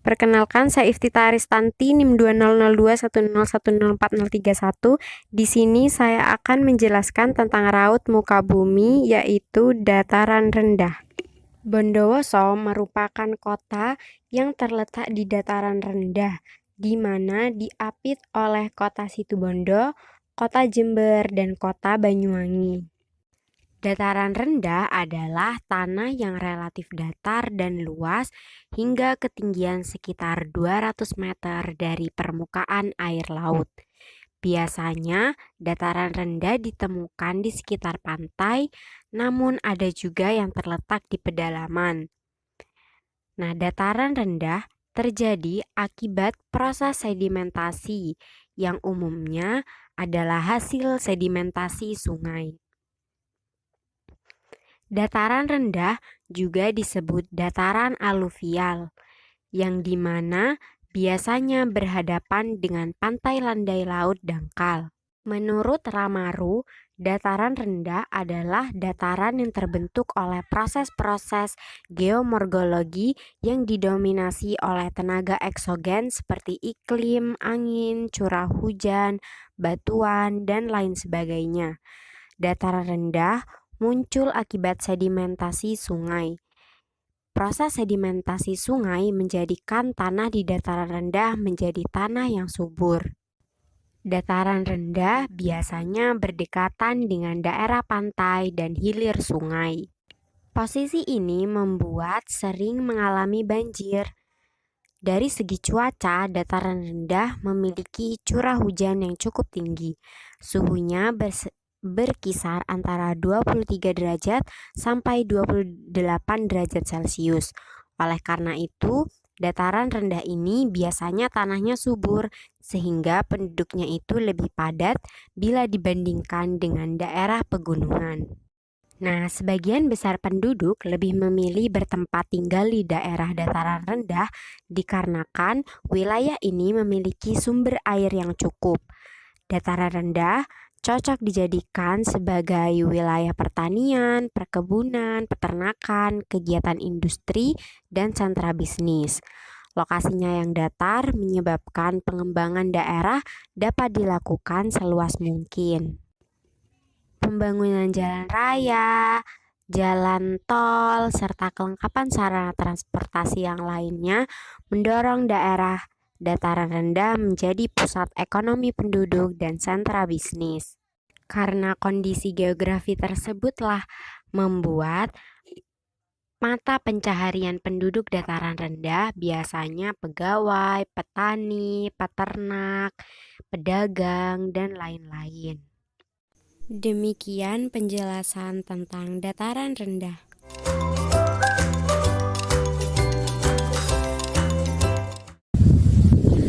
Perkenalkan, saya Iftitah Aristanti, NIM 200210104031. Di sini saya akan menjelaskan tentang raut muka bumi, yaitu dataran rendah. Bondowoso merupakan kota yang terletak di dataran rendah, di mana diapit oleh kota Situbondo, kota Jember, dan kota Banyuwangi. Dataran rendah adalah tanah yang relatif datar dan luas hingga ketinggian sekitar 200 meter dari permukaan air laut. Biasanya, dataran rendah ditemukan di sekitar pantai, namun ada juga yang terletak di pedalaman. Nah, dataran rendah terjadi akibat proses sedimentasi yang umumnya adalah hasil sedimentasi sungai. Dataran rendah juga disebut dataran aluvial, yang dimana biasanya berhadapan dengan pantai landai laut dangkal. Menurut Ramaru, dataran rendah adalah dataran yang terbentuk oleh proses-proses geomorfologi yang didominasi oleh tenaga eksogen seperti iklim, angin, curah hujan, batuan, dan lain sebagainya. Dataran rendah muncul akibat sedimentasi sungai. Proses sedimentasi sungai menjadikan tanah di dataran rendah menjadi tanah yang subur. Dataran rendah biasanya berdekatan dengan daerah pantai dan hilir sungai. Posisi ini membuat sering mengalami banjir. Dari segi cuaca, dataran rendah memiliki curah hujan yang cukup tinggi. Suhunya berkisar antara 23 derajat sampai 28 derajat Celcius. Oleh karena itu, dataran rendah ini biasanya tanahnya subur, sehingga penduduknya itu lebih padat bila dibandingkan dengan daerah pegunungan. Nah, sebagian besar penduduk lebih memilih bertempat tinggal di daerah dataran rendah dikarenakan wilayah ini memiliki sumber air yang cukup. Dataran rendah cocok dijadikan sebagai wilayah pertanian, perkebunan, peternakan, kegiatan industri, dan sentra bisnis. Lokasinya yang datar menyebabkan pengembangan daerah dapat dilakukan seluas mungkin. Pembangunan jalan raya, jalan tol, serta kelengkapan sarana transportasi yang lainnya mendorong daerah dataran rendah menjadi pusat ekonomi penduduk dan sentra bisnis. Karena kondisi geografi tersebutlah membuat mata pencaharian penduduk dataran rendah biasanya pegawai, petani, peternak, pedagang, dan lain-lain. Demikian penjelasan tentang dataran rendah.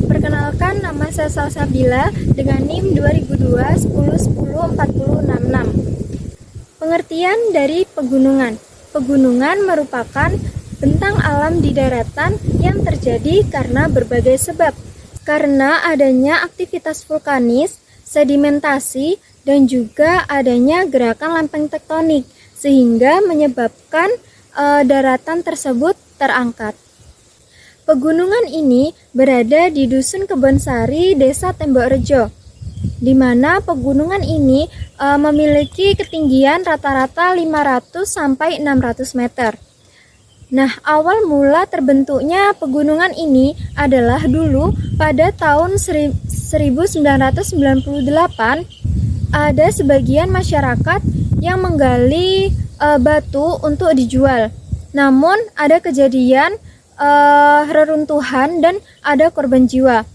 Perkenalkan, nama saya Salsabila dengan NIM 200210104066. Pengertian dari pegunungan. Pegunungan merupakan bentang alam di daratan yang terjadi karena berbagai sebab. Karena adanya aktivitas vulkanis, sedimentasi, dan juga adanya gerakan lempeng tektonik, sehingga menyebabkan daratan tersebut terangkat. Pegunungan ini berada di Dusun Kebonsari, Desa Tembok Rejo, di mana pegunungan ini memiliki ketinggian rata-rata 500 sampai 600 meter. Nah, awal mula terbentuknya pegunungan ini adalah dulu pada tahun 1998 ada sebagian masyarakat yang menggali batu untuk dijual. Namun ada kejadian reruntuhan dan ada korban jiwa.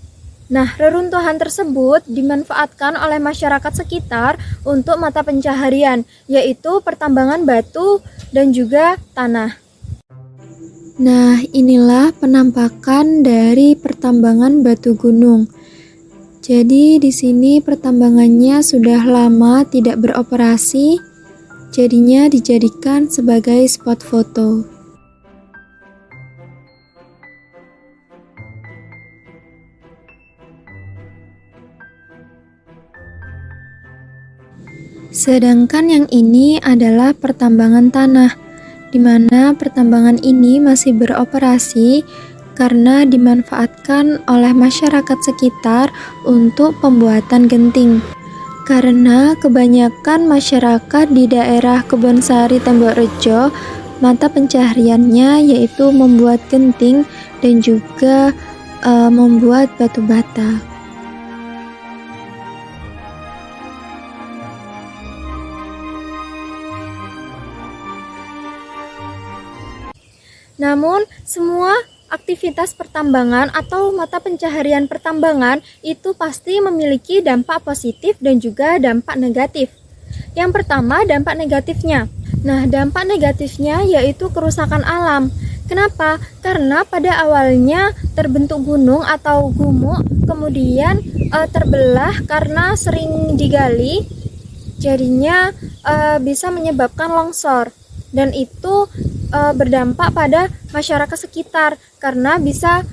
Nah, reruntuhan tersebut dimanfaatkan oleh masyarakat sekitar untuk mata pencaharian, yaitu pertambangan batu dan juga tanah. Nah, inilah penampakan dari pertambangan batu gunung. Jadi di sini pertambangannya sudah lama tidak beroperasi, jadinya dijadikan sebagai spot foto. Sedangkan yang ini adalah pertambangan tanah, di mana pertambangan ini masih beroperasi karena dimanfaatkan oleh masyarakat sekitar untuk pembuatan genting. Karena kebanyakan masyarakat di daerah Kebonsari Tembok Rejo, mata pencahariannya yaitu membuat genting dan juga membuat batu bata. Namun, semua aktivitas pertambangan atau mata pencaharian pertambangan itu pasti memiliki dampak positif dan juga dampak negatif. Yang pertama, dampak negatifnya. Nah, dampak negatifnya yaitu kerusakan alam. Kenapa? Karena pada awalnya terbentuk gunung atau gumuk, kemudian terbelah karena sering digali, jadinya bisa menyebabkan longsor. Dan itu berdampak pada masyarakat sekitar karena bisa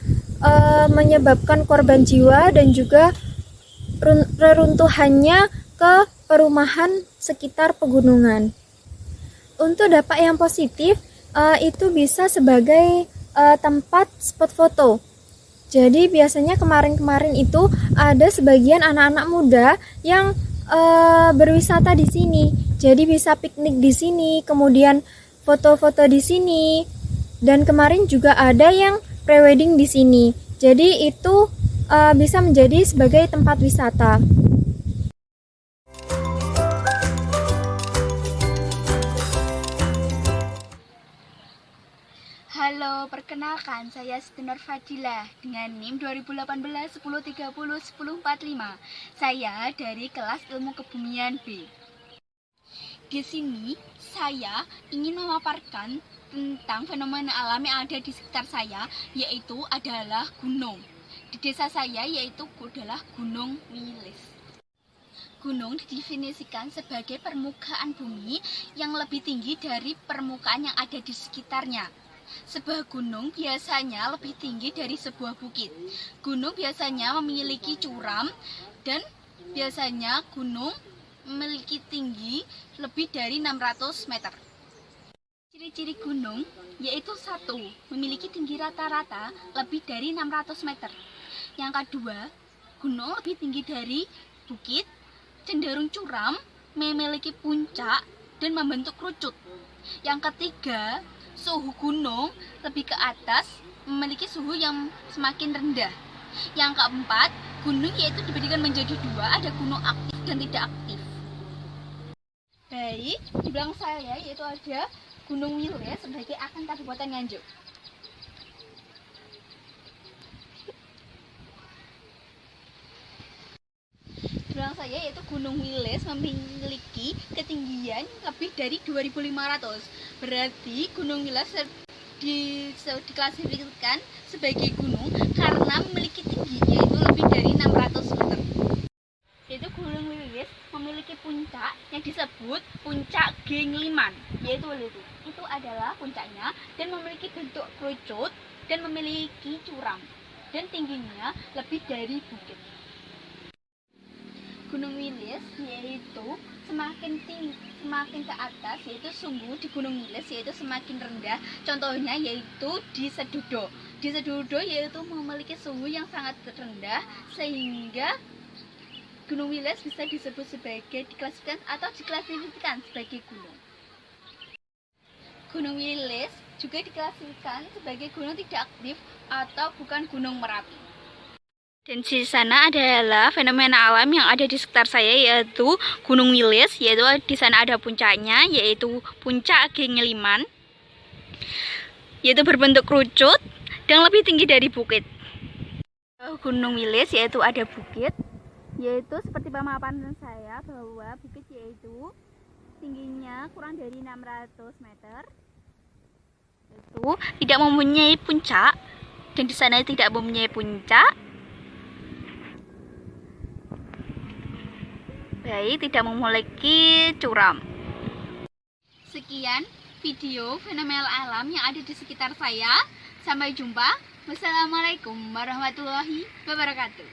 menyebabkan korban jiwa dan juga reruntuhannya ke perumahan sekitar pegunungan. Untuk dampak yang positif itu bisa sebagai tempat spot foto. Jadi biasanya kemarin-kemarin itu ada sebagian anak-anak muda yang berwisata di sini. Jadi bisa piknik di sini, kemudian foto-foto di sini. Dan kemarin juga ada yang prewedding di sini. Jadi itu bisa menjadi sebagai tempat wisata. Halo, perkenalkan saya Siti Nur Fadilah dengan NIM 2018 1030 1045. Saya dari kelas Ilmu Kebumian B. Di sini saya ingin memaparkan tentang fenomena alam yang ada di sekitar saya, yaitu adalah gunung. Di desa saya yaitu adalah Gunung Wilis. Gunung didefinisikan sebagai permukaan bumi yang lebih tinggi dari permukaan yang ada di sekitarnya. Sebuah gunung biasanya lebih tinggi dari sebuah bukit. Gunung biasanya memiliki curam dan biasanya gunung memiliki tinggi lebih dari 600 meter. Ciri-ciri gunung yaitu 1. Memiliki tinggi rata-rata lebih dari 600 meter. Yang kedua, gunung lebih tinggi dari bukit, cenderung curam, memiliki puncak, dan membentuk kerucut. Yang ketiga, suhu gunung lebih ke atas, memiliki suhu yang semakin rendah. Yang keempat, gunung yaitu dibagi menjadi 2, ada gunung aktif dan tidak aktif. Baik, di belakang saya yaitu ada Gunung Wilis sebagai akar Kabupaten Nganjuk. Di belakang saya yaitu Gunung Wilis memiliki ketinggian lebih dari 2.500. Berarti Gunung Wilis diklasifikasikan sebagai gunung karena memiliki tinggi yaitu lebih dari 600 meter. Yaitu Gunung Wilis memiliki puncak yang disebut puncak Gengliman, yaitu itu adalah puncaknya dan memiliki bentuk kerucut dan memiliki curam dan tingginya lebih dari bukit. Gunung Wilis yaitu semakin ke atas yaitu sumbu di Gunung Wilis yaitu semakin rendah. Contohnya yaitu di Sedudo. Di Sedudo yaitu memiliki suhu yang sangat rendah sehingga Gunung Wilis bisa disebut sebagai diklasifikasikan sebagai gunung. Gunung Wilis juga diklasifikasikan sebagai gunung tidak aktif atau bukan gunung Merapi. Dan di sana adalah fenomena alam yang ada di sekitar saya yaitu Gunung Wilis, yaitu di sana ada puncaknya yaitu puncak Gengliman, yaitu berbentuk kerucut dan lebih tinggi dari bukit. Gunung Wilis yaitu ada bukit, yaitu seperti pemaparan saya bahwa bukit yaitu tingginya kurang dari 600 meter, itu tidak mempunyai puncak dan di sana tidak mempunyai puncak. Baik, tidak memiliki curam. Sekian video fenomena alam yang ada di sekitar saya. Sampai jumpa. Wassalamualaikum warahmatullahi wabarakatuh.